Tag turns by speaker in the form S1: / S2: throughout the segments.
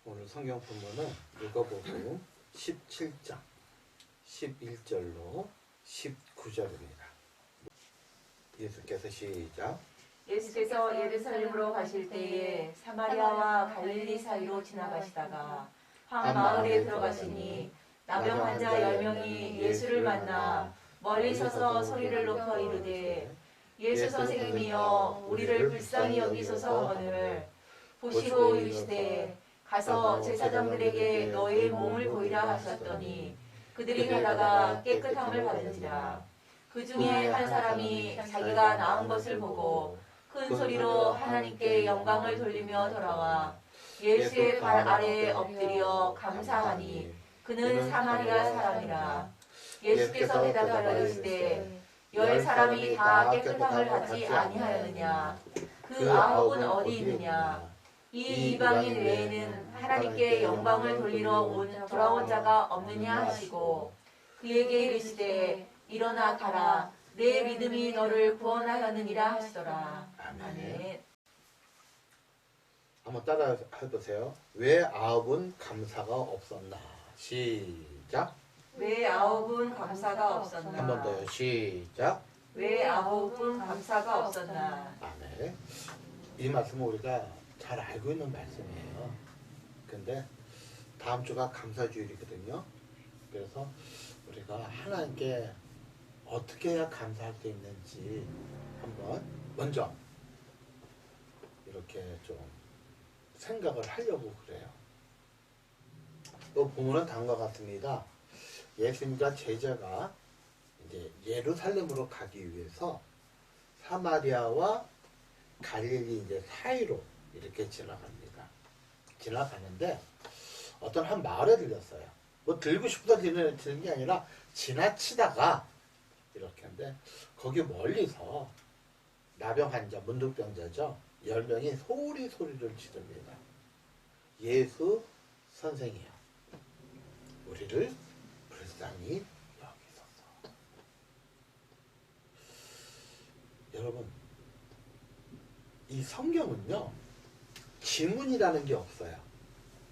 S1: 오늘 성경 본문은 누가복음 17장 11절로 19절입니다. 예수께서 시작.
S2: 예수께서 예루살렘으로 가실 때에 사마리아와 갈릴리 사이로 지나가시다가 한 마을에 들어가시니 나병 환자 10명이 예수를 만나 멀리 서서 소리를 높여 이르되 예수 선생님이여 우리를 불쌍히 여기소서 하거늘 보시고 이르시되 가서 제사장들에게 너의 몸을 보이라 하셨더니 그들이 가다가 깨끗함을 받은지라. 그 중에 한 사람이 자기가 나은 것을 보고 큰 소리로 하나님께 영광을 돌리며 돌아와 예수의 발 아래에 엎드려 감사하니 그는 사마리아 사람이라. 예수께서 대답하여 이르시되 10사람이 다 깨끗함을 받지 아니하였느냐? 그 9은 어디 있느냐? 이 이방인 외에는 하나님께 영광을 돌리러 돌아온 자가 없느냐 하시고 그에게 이르시되 일어나 가라. 내 믿음이 너를 구원하였느니라 하시더라. 아멘.
S1: 한번 따라 해보세요. 왜 9은 감사가 없었나? 시작.
S2: 왜 9은 감사가 없었나?
S1: 한 번 더요. 시작.
S2: 왜 9은 감사가 없었나?
S1: 아멘. 이 말씀은 우리가 잘 알고 있는 말씀이에요. 근데 다음 주가 감사주일이거든요. 그래서 우리가 하나님께 어떻게 해야 감사할 수 있는지 한번 먼저 이렇게 좀 생각을 하려고 그래요. 또 보면은 다음과 같습니다. 예수님과 제자가 이제 예루살렘으로 가기 위해서 사마리아와 갈릴리 이제 사이로 이렇게 지나갑니다. 지나가는데 어떤 한 마을에 들렸어요. 뭐 들고 싶어서 들는 게 아니라 지나치다가 이렇게 하는데 거기 멀리서 나병 환자, 문둥병자죠. 10명이 소리를 지릅니다. 예수 선생이여 우리를 불쌍히 여기소서. 여러분 이 성경은요 지문이라는 게 없어요.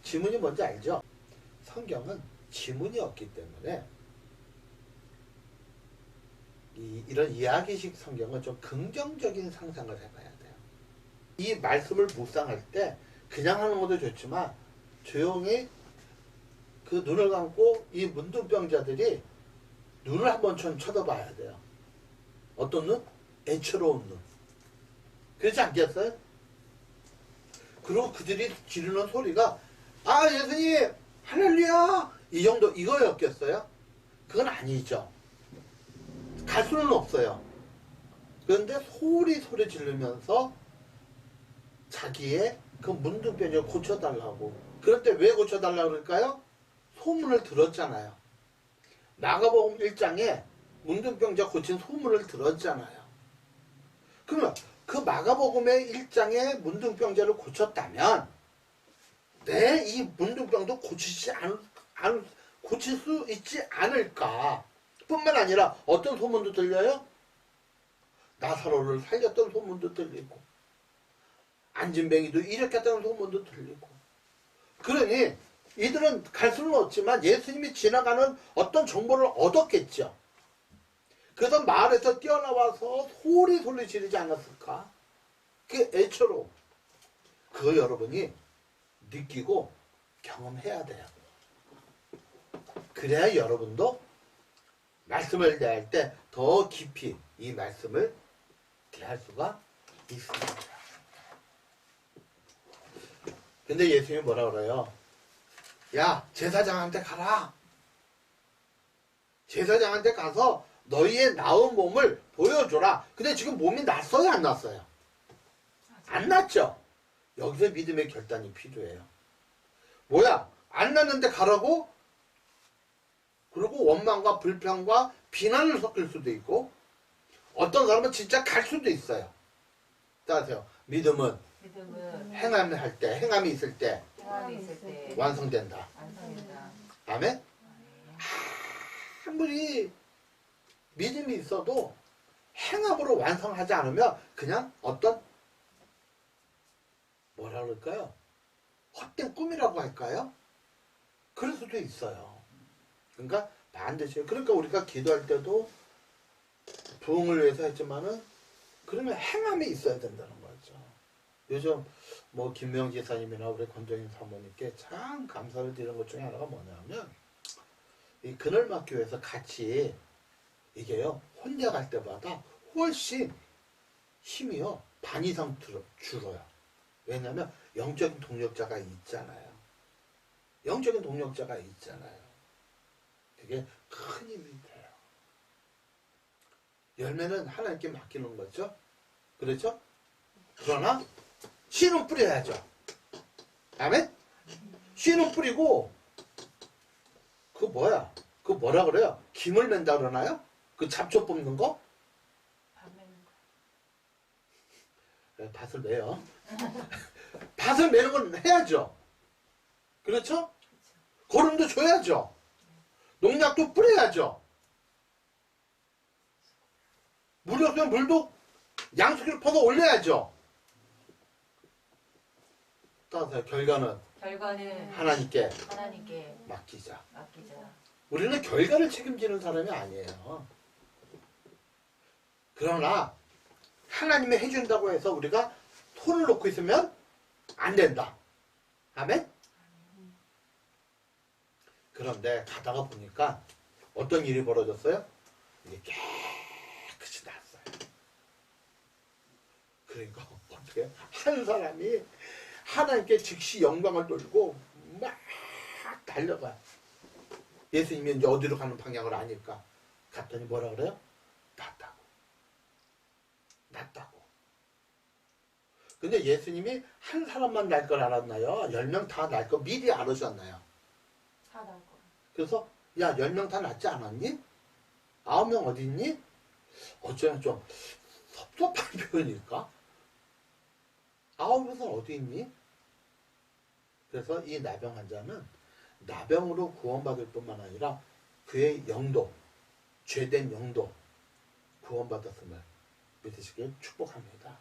S1: 지문이 뭔지 알죠? 성경은 지문이 없기 때문에 이런 이야기식 성경은 좀 긍정적인 상상을 해봐야 돼요. 이 말씀을 묵상할 때 그냥 하는 것도 좋지만 조용히 그 눈을 감고 이 문둥병자들이 눈을 한번 좀 쳐다봐야 돼요. 어떤 눈? 애처로운 눈. 그렇지 않겠어요? 그리고 그들이 지르는 소리가 아 예수님 할렐루야 이 정도 이거였겠어요? 그건 아니죠. 갈 수는 없어요. 그런데 소리 지르면서 자기의 그 문둥병을 고쳐달라고. 그런데 왜 고쳐달라고 그럴까요? 소문을 들었잖아요. 마가복음 1장에 문둥병자 고친 소문을 들었잖아요. 그러면 그 마가복음의 1장에 문둥병자를 고쳤다면 내 이 문둥병도 고칠 수 있지 않을까. 뿐만 아니라 어떤 소문도 들려요? 나사로를 살렸던 소문도 들리고 안진뱅이도 일으켰다는 소문도 들리고. 그러니 이들은 갈 수는 없지만 예수님이 지나가는 어떤 정보를 얻었겠죠. 그래서 마을에서 뛰어나와서 소리 지르지 않았을까? 그 애처로 그거 여러분이 느끼고 경험해야 돼요. 그래야 여러분도 말씀을 대할 때 더 깊이 이 말씀을 대할 수가 있습니다. 근데 예수님이 뭐라 그래요? 야 제사장한테 가라. 제사장한테 가서 너희의 나은 몸을 보여줘라. 근데 지금 몸이 났어요 안 났어요? 안 났죠? 여기서 믿음의 결단이 필요해요. 뭐야 안 났는데 가라고? 그리고 원망과 불평과 비난을 섞일 수도 있고 어떤 사람은 진짜 갈 수도 있어요. 따라하세요. 믿음은 행함이 있을 때 완성된다. 아멘? 아무리 믿음이 있어도 행함으로 완성하지 않으면 그냥 어떤 뭐라 그럴까요? 헛된 꿈이라고 할까요? 그럴 수도 있어요. 그러니까 반드시, 그러니까 우리가 기도할 때도 부흥을 위해서 했지만은 그러면 행함이 있어야 된다는 거죠. 요즘 뭐 김명 지사님이나 우리 권정인 사모님께 참 감사를 드리는 것 중에 하나가 뭐냐면 이 그늘막 교회에서 같이 이게요 혼자 갈 때마다 훨씬 힘이요 반 이상 줄어요. 왜냐하면 영적인 동력자가 있잖아요. 영적인 동력자가 있잖아요. 그게 큰 힘이 돼요. 열매는 하나님께 맡기는 거죠. 그렇죠? 그러나 씨는 뿌려야죠. 아멘? 씨는 뿌리고 그 뭐야? 그 뭐라 그래요? 김을 맨다 그러나요? 그 잡초 뽑는 거? 밭을 매요. 밭을 매는 건 해야죠. 그렇죠? 거름도 줘야죠. 농약도 뿌려야죠. 물이 없으면 물도 양수기를 퍼서 올려야죠. 따라서 결과는 하나님께 맡기자. 우리는 결과를 책임지는 사람이 아니에요. 그러나 하나님이 해준다고 해서 우리가 손을 놓고 있으면 안 된다. 아멘? 그런데 가다가 보니까 어떤 일이 벌어졌어요? 이게 깨끗이 났어요. 그러니까 어떻게 한 사람이 하나님께 즉시 영광을 돌리고 막 달려가요. 예수님이 이제 어디로 가는 방향을 아니까 갔더니 뭐라 그래요? 낫다고. 낫다고. 근데 예수님이 한 사람만 날 걸 알았나요? 10명 다 날 거 미리 알으셨나요?
S2: 다 날 거.
S1: 그래서 야 10명 다 낫지 않았니? 9명 어디 있니? 어쩌면 좀 섭섭한 표현일까? 9명은 어디 있니? 그래서 이 나병 환자는 나병으로 구원받을 뿐만 아니라 그의 영도, 죄된 영도 구원받았음을 믿으시길 축복합니다.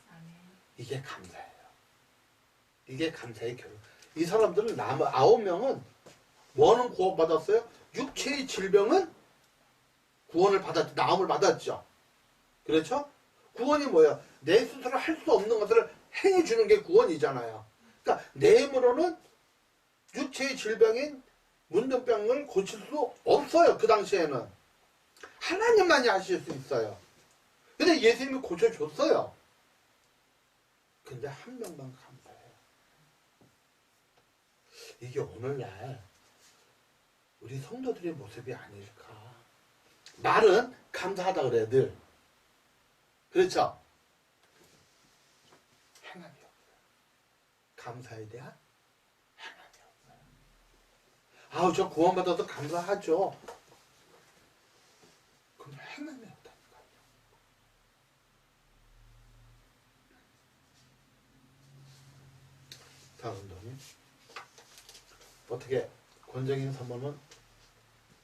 S1: 이게 감사예요. 이게 감사의 결론. 이 사람들은 9명은 뭐는 구원받았어요? 육체의 질병은 구원을 받았죠. 나음을 받았죠. 그렇죠? 구원이 뭐야? 내 스스로 할 수 없는 것을 행해주는 게 구원이잖아요. 그러니까 내 힘으로는 육체의 질병인 문둥병을 고칠 수 없어요. 그 당시에는. 하나님만이 하실 수 있어요. 근데 예수님이 고쳐줬어요. 근데 한 명만 감사해요. 이게 오늘날 우리 성도들의 모습이 아닐까. 말은 감사하다 그래요, 늘. 그렇죠? 행함이 없어요. 감사에 대한 행함이 없어요. 아우, 저 구원받아서 감사하죠. 그럼 행함이 없다니까요. 다음 분이 어떻게 권정인 사모는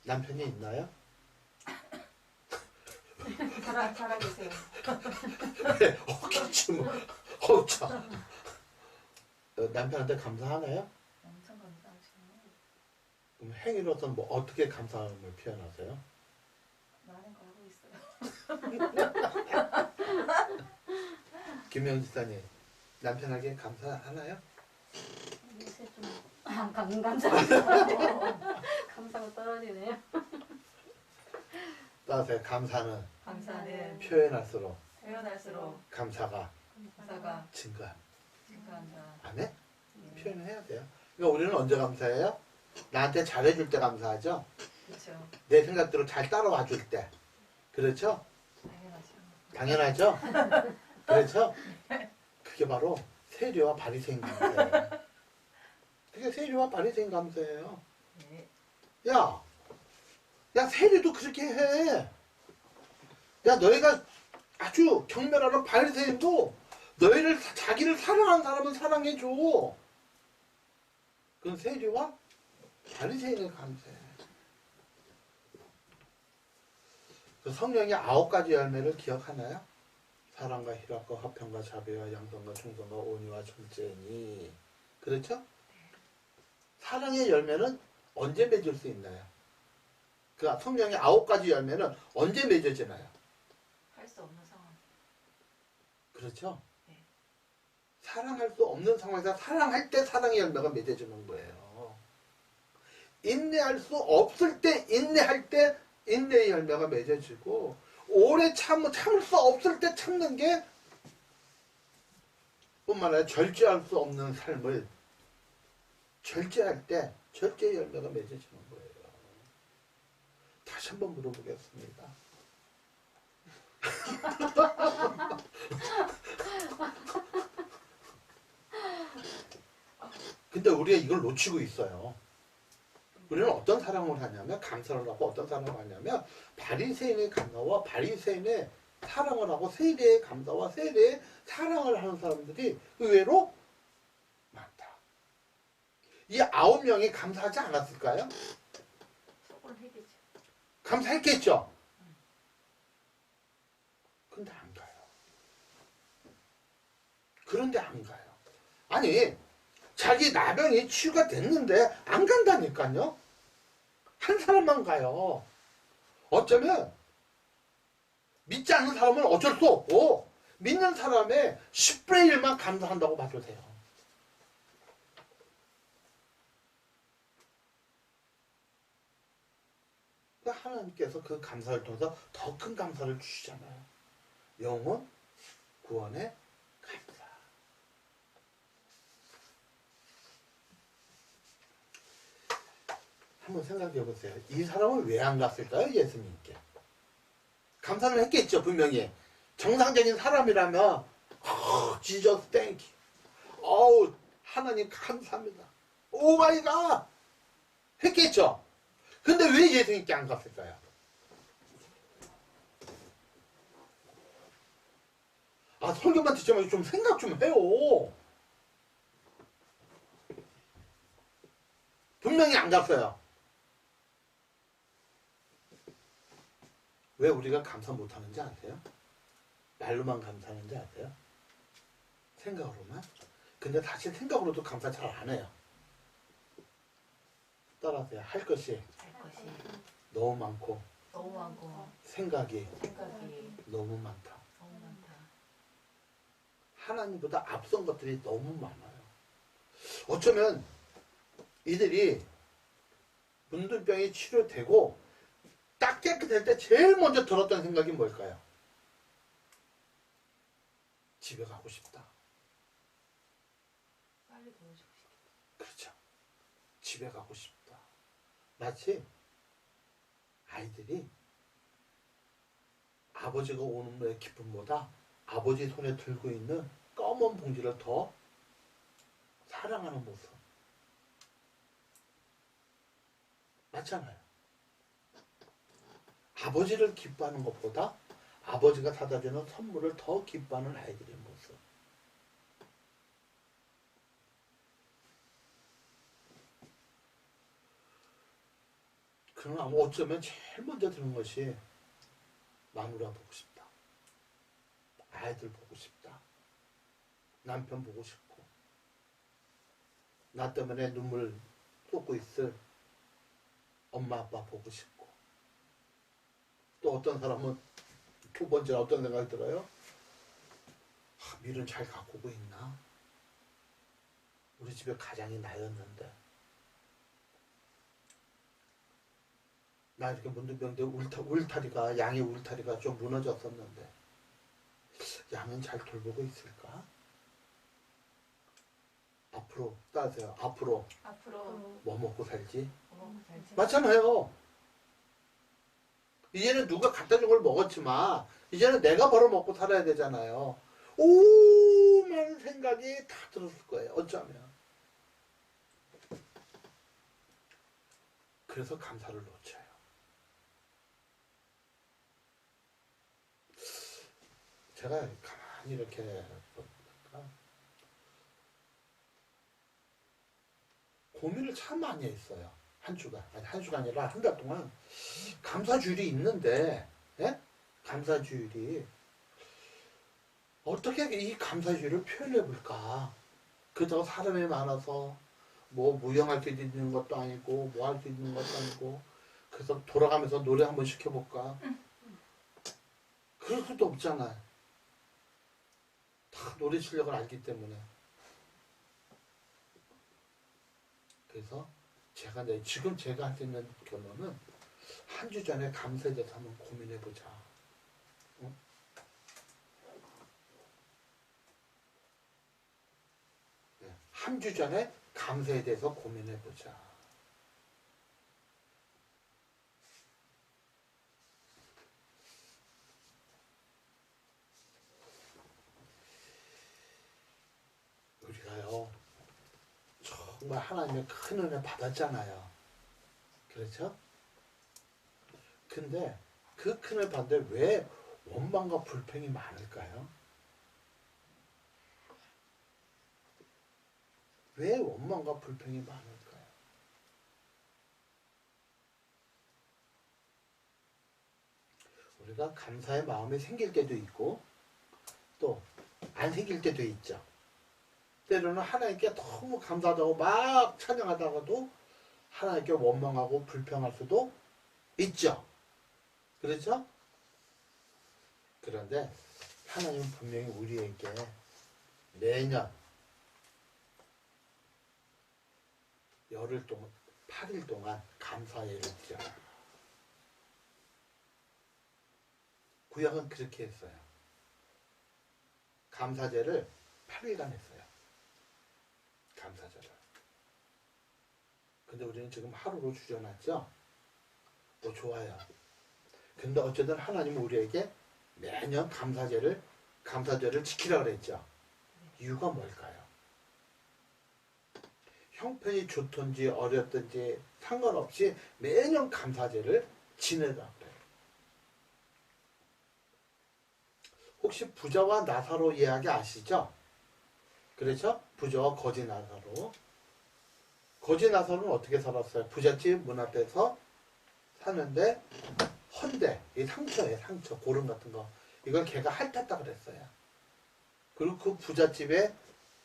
S1: 남편이 있나요?
S2: 살아계세요.
S1: 네, 없겠지 뭐. 참. 남편한테 감사하나요?
S2: 엄청 감사하죠.
S1: 그럼 행위로서는 뭐 어떻게 감사함을 표현하세요?
S2: 많은 거 하고 있어요.
S1: 김영 지사님, 남편에게 감사하나요?
S3: 요새 좀 감사가 감사가 떨어지네요.
S1: 따라서 감사는
S2: 감사는
S1: 표현할수록
S2: 감사가
S1: 증가.
S2: 증가한다.
S1: 안 해? 표현해야 돼요. 그러니까 우리는 언제 감사해요? 나한테 잘해줄 때 감사하죠?
S2: 그렇죠.
S1: 내 생각대로 잘 따라와 줄 때. 그렇죠?
S2: 당연하죠.
S1: 당연하죠? 그렇죠? 그게 바로 세리와 바리새인 감사예요. 그게 세리와 바리새인 감사예요.
S2: 네.
S1: 야, 세리도 그렇게 해. 야, 너희가 아주 경멸하는 바리새인도 너희를 자기를 사랑하는 사람은 사랑해줘. 그건 세리와 바리새인의 감사해. 그 성령의 9가지 열매를 기억하나요? 사랑과 희락과 화평과 자비와 양선과 충성과 온유와 절제니. 그렇죠? 사랑의 열매는 언제 맺을 수 있나요? 그 성경의 9가지 열매는 언제 맺어지나요?
S2: 할 수 없는 상황.
S1: 그렇죠?
S2: 네.
S1: 사랑할 수 없는 상황에서 사랑할 때 사랑의 열매가 맺어지는 거예요. 인내할 수 없을 때 인내할 때 인내의 열매가 맺어지고 오래 참을 수 없을 때 참는 게 뿐만 아니라 절제할 수 없는 삶을 절제할 때 절제의 열매가 맺어지는 거예요. 다시 한번 물어보겠습니다. 근데 우리가 이걸 놓치고 있어요. 우리는 어떤 사랑을 하냐면 감사를 하고 어떤 사랑을 하냐면 바리새인의 감사와 바리새인의 사랑을 하고 세례의 감사와 세례의 사랑을 하는 사람들이 의외로 많다. 이 9명이 감사하지 않았을까요?
S2: 속으로 해겠죠.
S1: 감사했겠죠? 근데 안 가요. 그런데 안 가요. 아니 자기 나병이 치유가 됐는데 안 간다니까요. 한 사람만 가요. 어쩌면 믿지 않는 사람은 어쩔 수 없고 믿는 사람의 10분의 1만 감사한다고 봐도 돼요. 하나님께서 그 감사를 통해서 더 큰 감사를 주시잖아요. 영혼 구원의 감사. 한번 생각해 보세요. 이 사람은 왜 안 갔을까요? 예수님께. 감사는 했겠죠, 분명히. 정상적인 사람이라면, Jesus, thank you. 하나님 감사합니다. 오 마이 갓! 했겠죠? 근데 왜 예수님께 안 갔을까요? 설교만 듣지 말고 좀 생각 좀 해요. 분명히 안 갔어요. 왜 우리가 감사 못하는지 아세요? 말로만 감사하는지 아세요? 생각으로만? 근데 사실 생각으로도 감사 잘 안 해요. 따라하세요. 할 것이 너무 많고
S2: 너무 많고
S1: 생각이
S2: 생각이
S1: 너무 많다.
S2: 너무 많다.
S1: 하나님보다 앞선 것들이 너무 많아요. 어쩌면 이들이 문둥병이 치료되고 딱 깨끗할 때 제일 먼저 들었던 생각이 뭘까요? 집에 가고 싶다.
S2: 빨리 보여주고 싶다.
S1: 그렇죠. 집에 가고 싶다. 마치 아이들이 아버지가 오는 거의 기쁨보다 아버지 손에 들고 있는 검은 봉지를 더 사랑하는 모습. 맞잖아요. 아버지를 기뻐하는 것보다 아버지가 사다 주는 선물을 더 기뻐하는 아이들의 모습. 그러나 어쩌면 제일 먼저 드는 것이 마누라 보고 싶다. 아이들 보고 싶다. 남편 보고 싶고 나 때문에 눈물 쏟고 있을 엄마 아빠 보고 싶고 또 어떤 사람은 두 번째 어떤 생각이 들어요? 밀은 잘 갖고 오고 있나? 우리 집에 가장이 나였는데 나 이렇게 문둥병인데 울타리가 양의 울타리가 좀 무너졌었는데 양은 잘 돌보고 있을까? 앞으로 따세요. 앞으로 뭐 먹고 살지? 맞잖아요. 이제는 누가 갖다 준 걸 먹었지만 이제는 내가 벌어 먹고 살아야 되잖아요. 오만 생각이 다 들었을 거예요. 어쩌면. 그래서 감사를 놓쳐요. 제가 가만히 이렇게 보니까 고민을 참 많이 했어요. 한 주간. 아니 한 주가 아니라 한 달 동안 감사주일이 있는데 예? 감사주일이 어떻게 이 감사주일을 표현해 볼까? 그렇다고 사람이 많아서 뭐 무용할 수 있는 것도 아니고 뭐 할 수 있는 것도 아니고 그래서 돌아가면서 노래 한번 시켜볼까? 그럴 수도 없잖아. 다 노래 실력을 알기 때문에. 그래서 지금 제가 할 수 있는 결론은 한 주 전에 감사에 대해서 한번 고민해보자. 응? 네, 한 주 전에 감사에 대해서 고민해보자. 우리가요, 정말 하나님의 큰 은혜 받았잖아요. 그렇죠? 근데 그 큰 은혜 받는데 왜 원망과 불평이 많을까요? 왜 원망과 불평이 많을까요? 우리가 감사의 마음이 생길 때도 있고 또 안 생길 때도 있죠. 때로는 하나님께 너무 감사하다고 막 찬양하다가도 하나님께 원망하고 불평할 수도 있죠. 그렇죠? 그런데 하나님은 분명히 우리에게 매년 열흘 동안 8일 동안 감사예를 드려라. 구약은 그렇게 했어요. 감사제를 8일간 했어요. 감사제를. 근데 우리는 지금 하루로 줄여놨죠? 뭐 좋아요. 근데 어쨌든 하나님은 우리에게 매년 감사제를 지키라 그랬죠. 이유가 뭘까요? 형편이 좋든지 어렵든지 상관없이 매년 감사제를 지내라 그래요. 혹시 부자와 나사로 이야기 아시죠? 그렇죠? 부자와 거지 나사로. 거지 나사로는 어떻게 살았어요? 부잣집 문 앞에서 사는데 헌데, 이 상처예요, 상처, 고름 같은 거. 이걸 걔가 핥았다 그랬어요. 그리고 그 부잣집의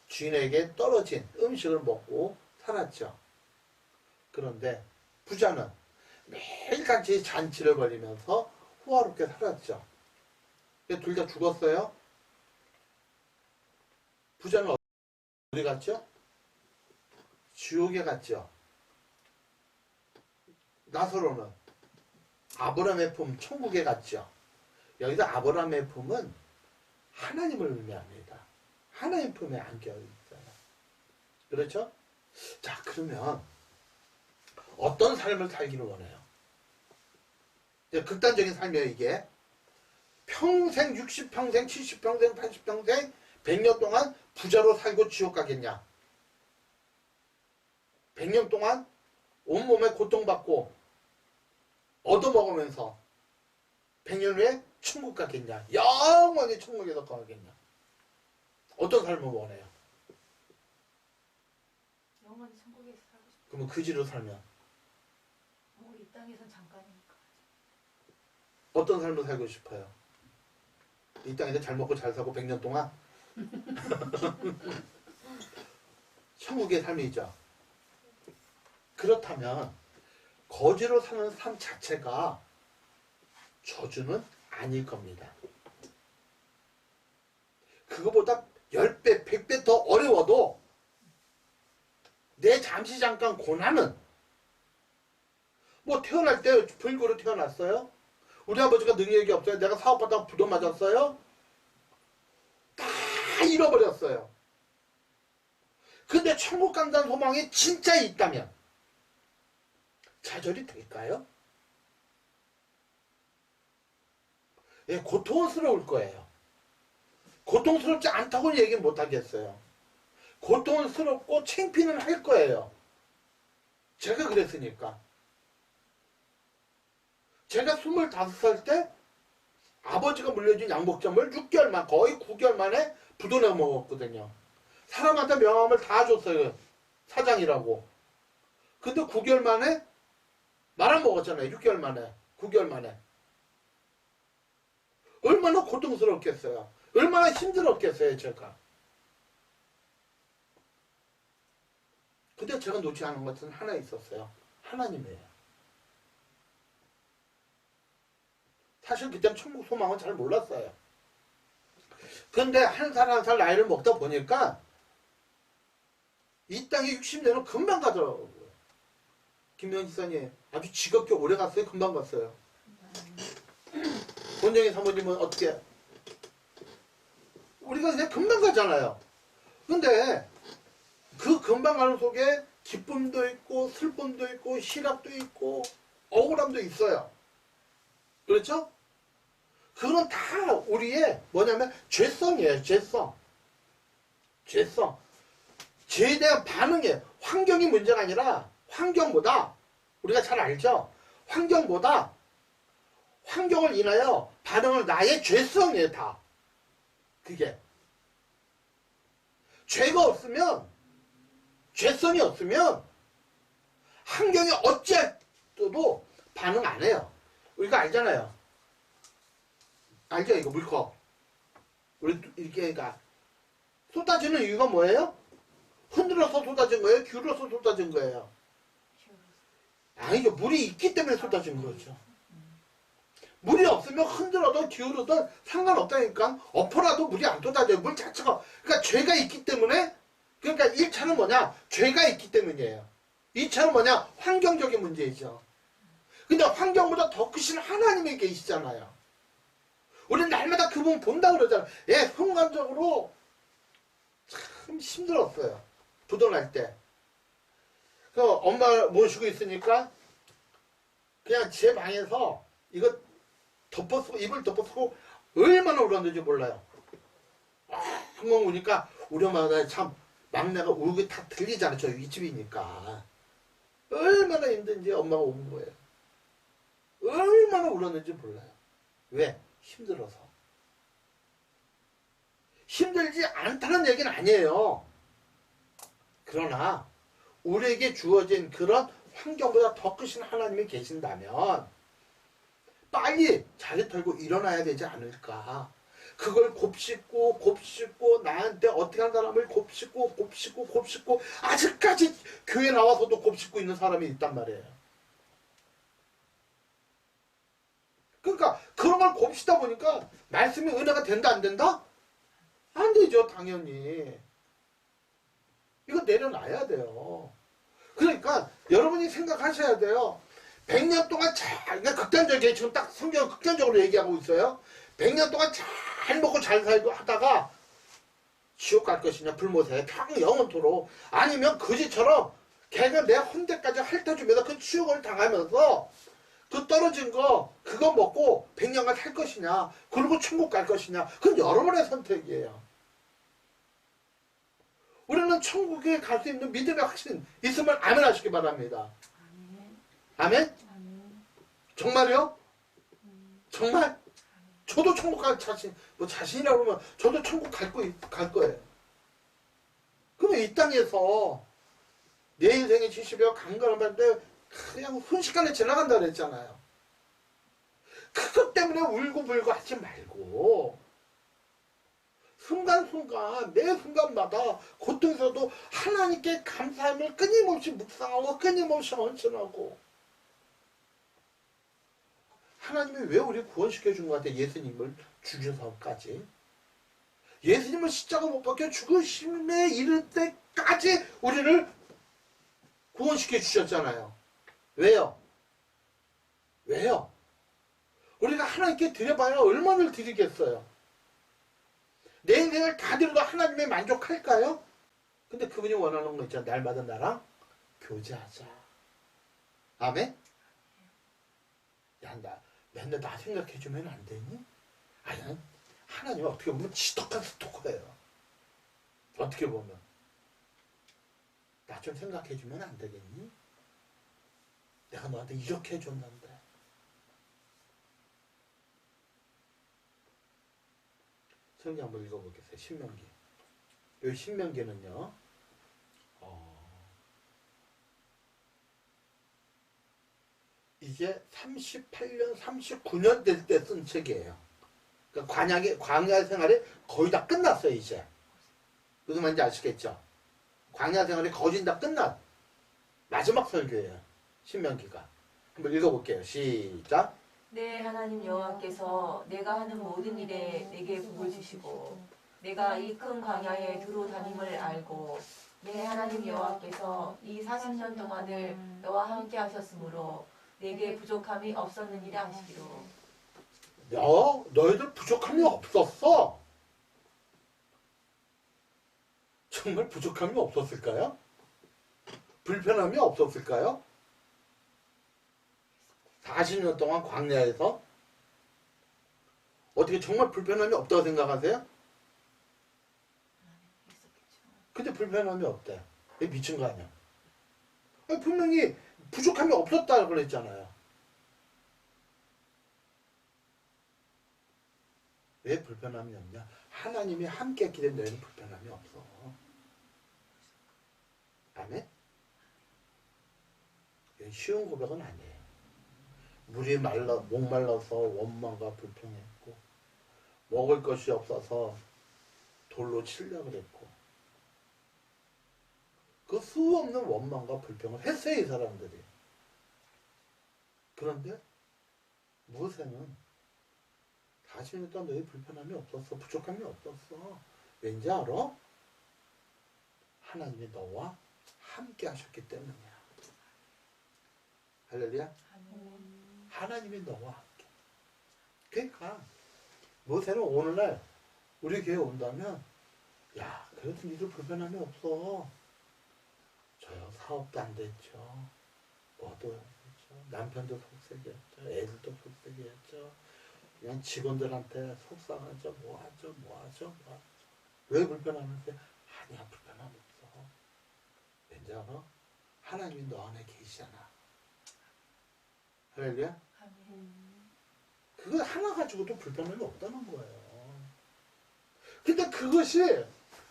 S1: 주인에게 떨어진 음식을 먹고 살았죠. 그런데 부자는 매일같이 잔치를 벌이면서 호화롭게 살았죠. 둘 다 죽었어요. 부자는 어디 갔죠? 지옥에 갔죠. 나사로는 아브라함의 품 천국에 갔죠. 여기서 아브라함의 품은 하나님을 의미합니다. 하나님 품에 안겨 있어요. 그렇죠? 자, 그러면 어떤 삶을 살기를 원해요? 극단적인 삶이에요, 이게. 평생 60평생, 70평생, 80평생, 100년 동안 부자로 살고 지옥 가겠냐? 100년 동안 온몸에 고통받고 얻어먹으면서 100년 후에 천국 가겠냐? 영원히 천국에서 가겠냐? 어떤 삶을 원해요?
S3: 영원히 천국에서 살고 싶어.
S1: 그러면 그지로 살면
S3: 우리 이 땅에선 잠깐이니까.
S1: 어떤 삶을 살고 싶어요? 이 땅에서 잘 먹고 잘 사고 100년 동안? 천국의 삶이죠. 그렇다면 거지로 사는 삶 자체가 저주는 아닐 겁니다. 그거보다 10배, 100배 더 어려워도 내 잠시 잠깐 고난은 뭐 태어날 때 불구로 태어났어요? 우리 아버지가 능력이 없어요? 내가 사업하다가 부도 맞았어요? 다 잃어버렸어요. 근데 천국 간다는 소망이 진짜 있다면 좌절이 될까요? 예, 고통스러울 거예요. 고통스럽지 않다고는 얘기 못 하겠어요. 고통스럽고 창피는 할 거예요. 제가 그랬으니까. 제가 25살 때 아버지가 물려준 양복점을 6개월 만, 거의 9개월 만에 부도내 먹었거든요. 사람한테 명함을 다 줬어요. 사장이라고. 근데 9개월 만에 말아먹었잖아요. 6개월 만에. 9개월 만에. 얼마나 고통스럽겠어요. 얼마나 힘들었겠어요, 제가. 근데 제가 놓지 않은 것은 하나 있었어요. 하나님이에요. 사실 그때는 천국 소망은 잘 몰랐어요. 그런데 한 살 한 살 나이를 먹다 보니까 이 땅에 60년은 금방 가더라고요. 김명희 지사님 아주 지겹게 오래 갔어요? 금방 갔어요? 본정희 사모님은 어떻게? 우리가 그냥 금방 가잖아요. 근데 그 금방 가는 속에 기쁨도 있고 슬픔도 있고 희락도 있고 억울함도 있어요. 그렇죠? 그건 다 우리의 뭐냐면 죄성이에요. 죄성. 죄에 대한 반응이에요. 환경이 문제가 아니라 환경보다 우리가 잘 알죠? 환경보다 환경을 인하여 반응을 나의 죄성이에요. 다. 그게. 죄가 없으면 죄성이 없으면 환경이 어찌해도 반응 안 해요. 우리가 알잖아요. 알죠? 이거 물컵. 우리 이렇게 쏟아지는 이유가 뭐예요? 흔들어서 쏟아진 거예요? 기울어서 쏟아진 거예요? 아니죠. 물이 있기 때문에 쏟아진 거죠. 물이 없으면 흔들어도 기울어도 상관없다니까. 엎어라도 물이 안 쏟아져요. 물 자체가. 그러니까 죄가 있기 때문에. 그러니까 1차는 뭐냐? 죄가 있기 때문이에요. 2차는 뭐냐? 환경적인 문제이죠. 근데 환경보다 더 크신 하나님이 계시잖아요. 우리는 날마다 그분 본다 그러잖아요. 예, 순간적으로 참 힘들었어요. 부도날 때. 그 엄마 모시고 있으니까 그냥 제 방에서 이거 덮어쓰고 입을 덮어쓰고 얼마나 울었는지 몰라요. 한번 우니까 우리 엄마가 참 막내가 울고 다 들리잖아요. 저 이 집이니까. 얼마나 힘든지 엄마가 온 거예요. 얼마나 울었는지 몰라요. 왜? 힘들어서. 힘들지 않다는 얘기는 아니에요. 그러나 우리에게 주어진 그런 환경보다 더 크신 하나님이 계신다면 빨리 자리 털고 일어나야 되지 않을까. 그걸 곱씹고 나한테 어떻게 한 사람을 곱씹고 아직까지 교회 나와서도 곱씹고 있는 사람이 있단 말이에요. 그러니까 그런 걸 곱씹다 보니까 말씀이 은혜가 된다 안 된다? 안 되죠. 당연히. 이거 내려놔야 돼요. 그러니까 여러분이 생각하셔야 돼요. 100년 동안 그러니까 극단적이에요. 지금 딱 성경은 극단적으로 얘기하고 있어요. 100년 동안 잘 먹고 잘 살고 하다가 지옥 갈 것이냐 불못에 영원토록. 아니면 거지처럼 걔가 내 헌데까지 핥아주면서 그 지옥을 당하면서 그 떨어진 거 그거 먹고 100년간 살 것이냐 그리고 천국 갈 것이냐. 그건 여러분의 선택이에요. 우리는 천국에 갈 수 있는 믿음의 확신 있으면 아멘 하시기 바랍니다. 아멘? 정말요? 정말? 저도 천국 갈 자신이라고 그러면 저도 천국 갈 거예요. 그러면 이 땅에서 내 인생의 70여 강건한 반대 그냥 순식간에 지나간다 그랬잖아요. 그것 때문에 울고불고 하지 말고 순간순간 매 순간마다 고통에서도 하나님께 감사함을 끊임없이 묵상하고 끊임없이 헌신하고. 하나님이 왜 우리 구원시켜 준 것 같아? 예수님을 죽여서까지. 예수님을 십자가 못 박혀 죽으심에 이를 때까지 우리를 구원시켜 주셨잖아요. 왜요? 왜요? 우리가 하나님께 드려봐야 얼마나 드리겠어요? 내 인생을 다 드려도 하나님의 만족할까요? 근데 그분이 원하는 거 있잖아. 날마다 나랑 교제하자. 아멘? 야, 나 맨날 나 생각해주면 안 되니? 아니, 하나님은 어떻게 보면 지독한 스토커예요. 어떻게 보면. 나 좀 생각해주면 안 되겠니? 내가 너한테 이렇게 해줬는데. 성경 한번 읽어보겠어요. 신명기. 이 신명기는요. 이제 38년, 39년 될 때 쓴 책이에요. 그러니까 광야 생활이 거의 다 끝났어요, 이제. 무슨 말인지 아시겠죠? 광야 생활이 거진 다 끝난 마지막 설교예요. 신명기가. 한번 읽어볼게요. 시작.
S2: 내 하나님 여호와께서 내가 하는 모든 일에 내게 복을 주시고 내가 이 큰 광야에 두루 다님을 알고 내 하나님 여호와께서 이 40년 동안을 너와 함께 하셨으므로 내게 부족함이 없었느니라 하시기로.
S1: 너희들 부족함이 없었어? 정말 부족함이 없었을까요? 불편함이 없었을까요? 40년 동안 광야에서 어떻게 정말 불편함이 없다고 생각하세요? 근데 불편함이 없대. 왜 미친 거 아니야? 아니, 분명히 부족함이 없었다고 그랬잖아요. 왜 불편함이 없냐? 하나님이 함께 했기 때문에 너희는 불편함이 없어. 아멘? 쉬운 고백은 아니에요. 물이 목말라서 원망과 불평했고 먹을 것이 없어서 돌로 치려고 그랬고 그 수 없는 원망과 불평을 했어요, 이 사람들이. 그런데 모세는 40년 동안 너희 불편함이 없었어. 부족함이 없었어. 왠지 알아? 하나님이 너와 함께 하셨기 때문이야. 할렐루야. 하나님이 너와 함께. 그러니까 모세는 오늘날 우리 교회 온다면 야, 그래도 니들 불편함이 없어. 저요, 사업도 안 됐죠. 뭐도 안 됐죠. 남편도 속색이었죠. 애들도 속색이었죠. 그냥 직원들한테 속상하죠. 뭐하죠. 왜 불편하면서 아니야, 불편함 없어. 왠지 알아? 하나님이 너 안에 계시잖아. 할렐루야? 그거 하나 가지고도 불편함이 없다는 거예요. 근데 그것이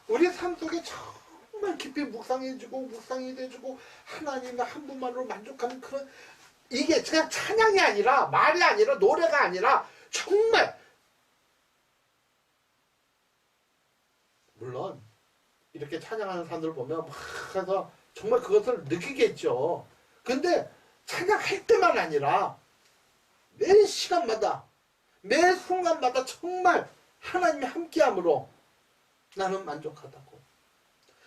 S1: 우리 삶 속에 정말 깊이 묵상해지고 묵상이 돼지고 하나님의 한 분만으로 만족하는 그런 이게 그냥 찬양이 아니라 말이 아니라 노래가 아니라 정말 물론 이렇게 찬양하는 사람들 보면 막 해서 정말 그것을 느끼겠죠. 근데 찬양할 때만 아니라 매 시간마다 매 순간마다 정말 하나님이 함께함으로 나는 만족하다고.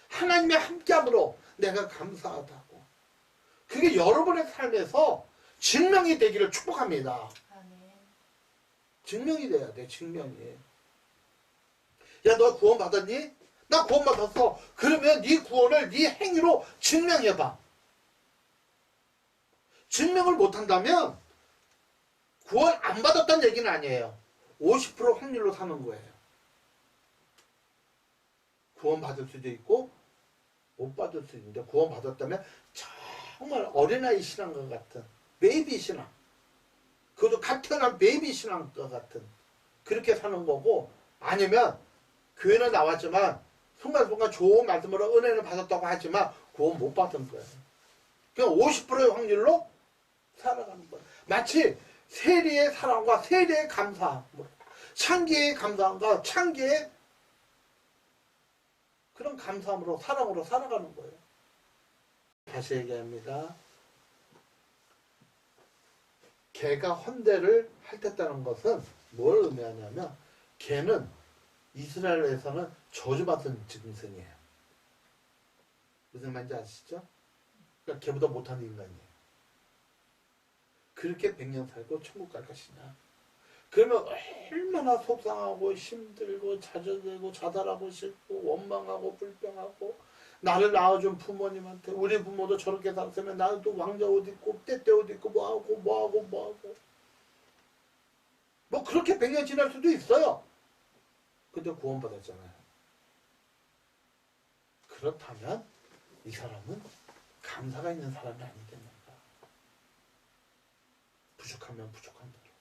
S1: 하나님이 함께함으로 내가 감사하다고. 그게 여러분의 삶에서 증명이 되기를 축복합니다. 증명이 돼야 돼. 증명이. 야, 너 구원 받았니? 나 구원 받았어. 그러면 네 구원을 네 행위로 증명해봐. 증명을 못한다면 구원 안 받았다는 얘기는 아니에요. 50% 확률로 사는 거예요. 구원 받을 수도 있고 못 받을 수도 있는데 구원 받았다면 정말 어린아이 신앙과 같은 베이비 신앙, 그것도 갓 태어난 베이비 신앙과 같은 그렇게 사는 거고, 아니면 교회는 나왔지만 순간순간 좋은 말씀으로 은혜를 받았다고 하지만 구원 못 받은 거예요. 그냥 50%의 확률로 살아가는 거예요. 마치 세리의 사랑과 세리의 감사함, 창기의 감사함과 창기의 그런 감사함으로 사랑으로 살아가는 거예요. 다시 얘기합니다. 개가 헌대를 핥았다는 것은 뭘 의미하냐면 개는 이스라엘에서는 저주받은 짐승이에요. 무슨 말인지 아시죠? 그러니까 개보다 못하는 인간이에요. 그렇게 100년 살고 천국 갈 것이냐. 그러면 얼마나 속상하고 힘들고 좌절되고 자살하고 싶고 원망하고 불평하고, 나를 낳아준 부모님한테 우리 부모도 저렇게 살았으면 나도 왕자 옷 입고 때때 옷 입고 뭐하고 뭐 그렇게 100년 지날 수도 있어요. 근데 구원받았잖아요. 그렇다면 이 사람은 감사가 있는 사람이 아니겠는가. 부족하면 부족한 대로.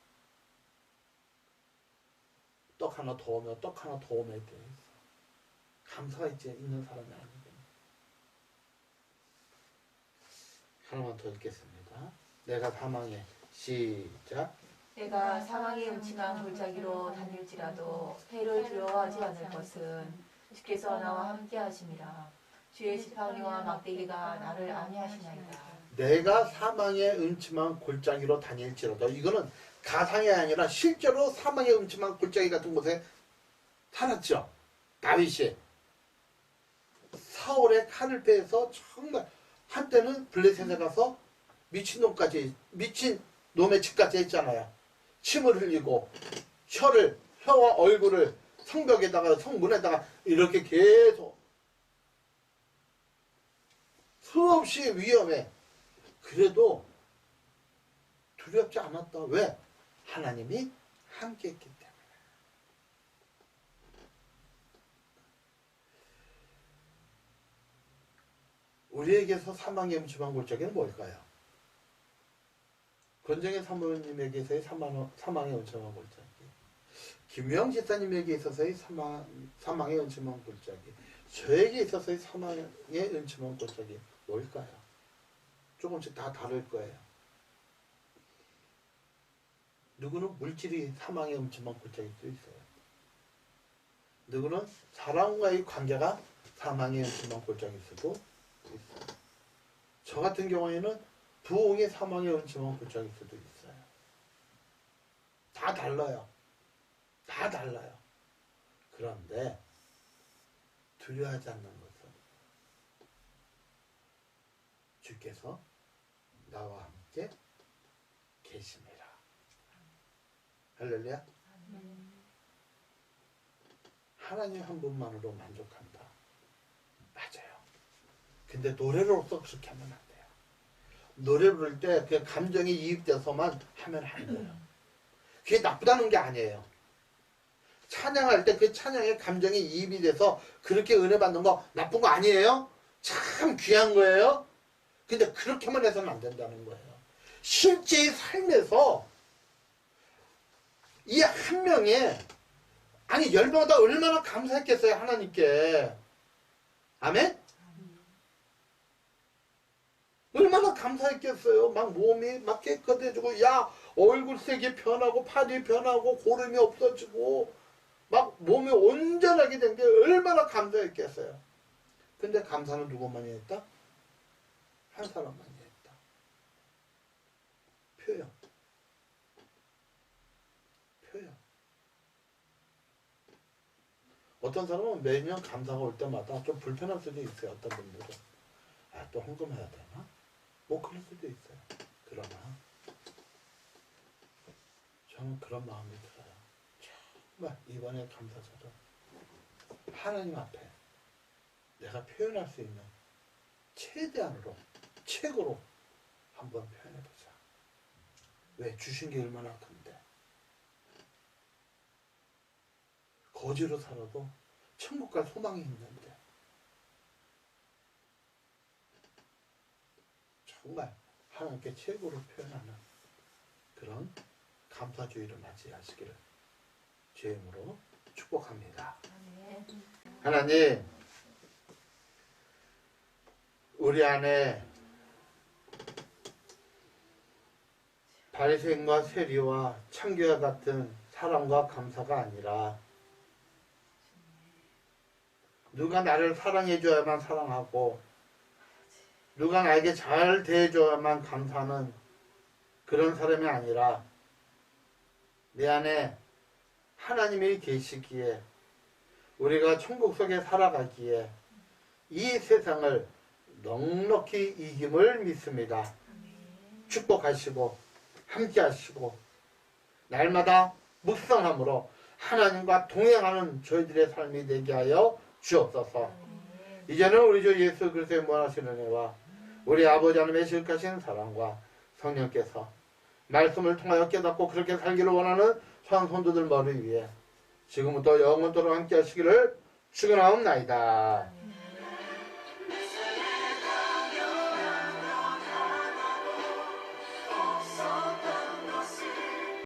S1: 떡 하나 더 오면 떡 하나 더 오면 돼. 감사가 있는 사람이 아니겠는가. 하나만 더 읽겠습니다. 내가 사망에 시작.
S2: 내가 사망의 음침한 골짜기로 다닐지라도 해를 두려워하지 않을 것은 주께서 나와 함께 하심이라. 주의 지팡이와 막대기가 나를 안위하시나이다.
S1: 내가 사망의 음침한 골짜기로 다닐지라도 이거는 가상이 아니라 실제로 사망의 음침한 골짜기 같은 곳에 살았죠. 다윗이 사울의 칼을 빼서 정말 한때는 블레셋에 가서 미친 놈의 집까지 했잖아요. 침을 흘리고 혀와 얼굴을 성벽에다가 성문에다가 이렇게 계속 수없이 위험해. 그래도 두렵지 않았다. 왜? 하나님이 함께 했기 때문에. 우리에게서 사망의 음침한 골짜기는 뭘까요? 권정의 사모님에게서의 사망의 음침한 골짜기, 김영 집사님에게 있어서의 사망의 음침한 골짜기, 저에게 있어서의 사망의 음침한 골짜기 뭘까요? 조금씩 다 다를 거예요. 누구는 물질이 사망의 음침한 골짜기일 수 있어요. 누구는 사람과의 관계가 사망의 음침한 골짜기일 수도 있어요. 저 같은 경우에는 부흥이 사망의 음침한 골짜기일 수도 있어요. 다 달라요. 다 달라요. 그런데 두려워하지 않는 것은 주께서 나와 함께 계심이라. 할렐루야. 하나님 한 분만으로 만족한다. 맞아요. 근데 노래로서 그렇게 하면 안 돼요. 노래 부를 때 그 감정이 이입돼서만 하면 안 돼요. 그게 나쁘다는 게 아니에요. 찬양할 때 그 찬양에 감정이 이입이 돼서 그렇게 은혜 받는 거 나쁜 거 아니에요? 참 귀한 거예요. 근데 그렇게만 해서는 안 된다는 거예요. 실제 삶에서 이 한 명에 아니 10명마다 얼마나 감사했겠어요. 하나님께. 아멘? 얼마나 감사했겠어요. 막 몸이 막 깨끗해지고 야 얼굴색이 변하고 팔이 변하고 고름이 없어지고 막 몸이 온전하게 된 게 얼마나 감사했겠어요. 근데 감사는 누구만이 했다? 한 사람만이 했다. 표현. 어떤 사람은 매년 감사가 올 때마다 좀 불편할 수도 있어요. 어떤 분들은 또 헌금해야 되나? 뭐 그럴 수도 있어요. 그러나 저는 그런 마음이 들어요. 정말 이번에 감사절은 하나님 앞에 내가 표현할 수 있는 최대한으로 최고로 한번 표현해보자. 왜? 주신 게 얼마나 큰데. 거지로 살아도 천국 갈 소망이 있는데 정말 하나님께 최고로 표현하는 그런 감사주의를 맞이하시기를 주의 이름으로 축복합니다. 하나님, 우리 안에 바리새인과 세리와 창기와 같은 사랑과 감사가 아니라 누가 나를 사랑해줘야만 사랑하고 누가 나에게 잘 대해줘야만 감사하는 그런 사람이 아니라 내 안에 하나님이 계시기에 우리가 천국 속에 살아가기에 이 세상을 넉넉히 이김을 믿습니다. 축복하시고 함께하시고 날마다 묵상함으로 하나님과 동행하는 저희들의 삶이 되게 하여 주옵소서. 이제는 우리 주 예수 그리스도의 무한하신 은혜와 우리 아버지 하나님의 지극하신 사랑과 성령께서 말씀을 통하여 깨닫고 그렇게 살기를 원하는 성도들 머리 위에 지금부터 영원토록 함께 하시기를 축원하옵나이다.